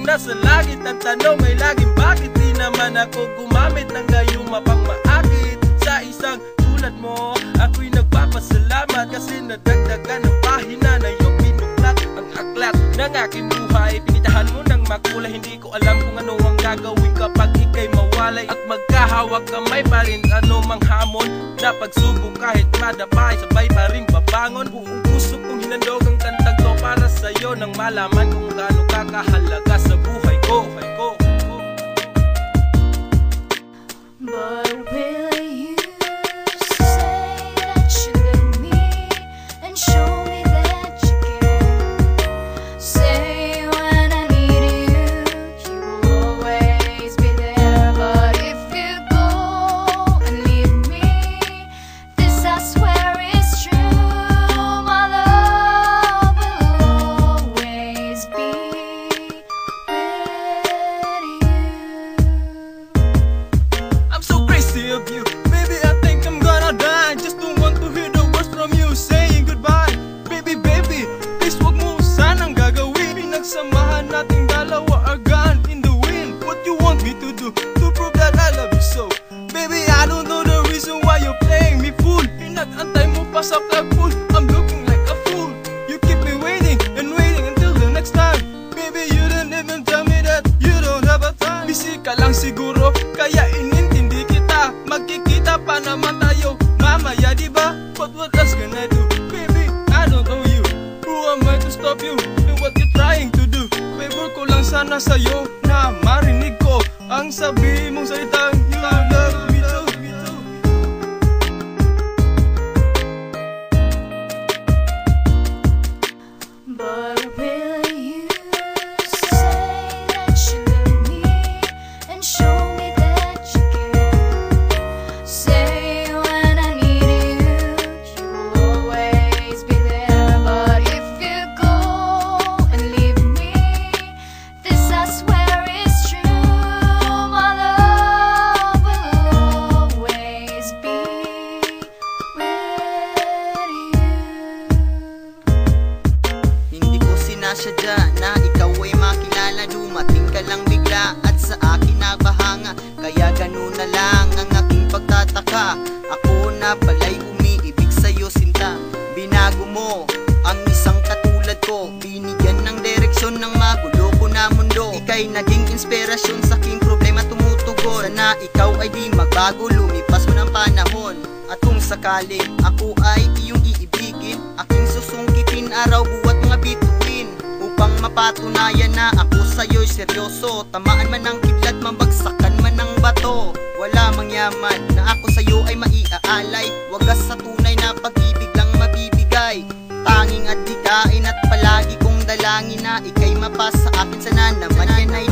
lang nasa langit. Ang tanong ay laging bakit di naman ako gumamit ng gayuma pang maakit sa isang tulad mo. Ako'y nagpapasalamat kasi nadagdagan ng pahina na iyong binuklat. Ang aklat ng aking buhay, pinitahan mo ng makulay. Hindi ko alam kung ano ang gagawin kapag ika'y mawalay. At magkahawak kamay pa rin ano mang hamon na pagsubok kahit madapay, sabay pa rin babangon. Buong puso kong hinandog ang kantang to para sa'yo, nang malaman kung gaano kakahalaga sa buhay ko. But will you say that you love me and show me that you care? Say when I need you, you will always be there. But if you go and leave me, this I swear is true. My love will always be with you. Of you, baby, I think I'm gonna die. Just don't want to hear the words from you saying goodbye. Baby, please wag mo sanang gagawin. Pinagsamahan nating dalawa are gone in the wind. What you want me to do to prove that I love you so? Baby, I don't know the reason why you're playing me fool. Pinag-antay mo pa sa club pool, I'm looking like a fool. You keep me waiting and waiting until the next time. Baby, you didn't even tell me that you don't have a time. Busy ka lang siguro, kaya inintindi kita. Magkikita pa naman tayo mamaya, diba? But what else can I do? Baby, I don't know you. Who am I to stop you in what you're trying to do? Favor ko lang sana sa'yo na marinig ko ang sabihin mong salitang you love me too. But will you say that you love me and show me that you care? Say when I need you, you will always be there. But if you go and leave me, this I swear is true. My love will always be with you. Hindi ko sinasadya na ikaw ay makilala. Dumating ka lang bigla at sa akin nabahanga. Kaya ganun na lang ang aking pagtataka. Ako na pala'y umiibig sa'yo sinta. Binago mo ang isang katulad ko. Binigyan ng direksyon ng magulo ko na mundo. Ika'y naging inspirasyon sa aking problema tumutugon. Sana ikaw ay di magbago, lumipas mo ng panahon. At kung sakali ako ay iyong iibigin, aking susungkitin araw buwat mga bituin, upang mapatunayan na ako sa'yo'y seryoso. Tamaan man ng kidlat, mabagsakan man ng bato, wala mang yaman na ako sa'yo ay maiaalay. Wagas sa tunay na pag-ibig lang mabibigay. Tanging adhikain at palagi kong dalangin na ika'y mapasa akin. Sana naman yan ay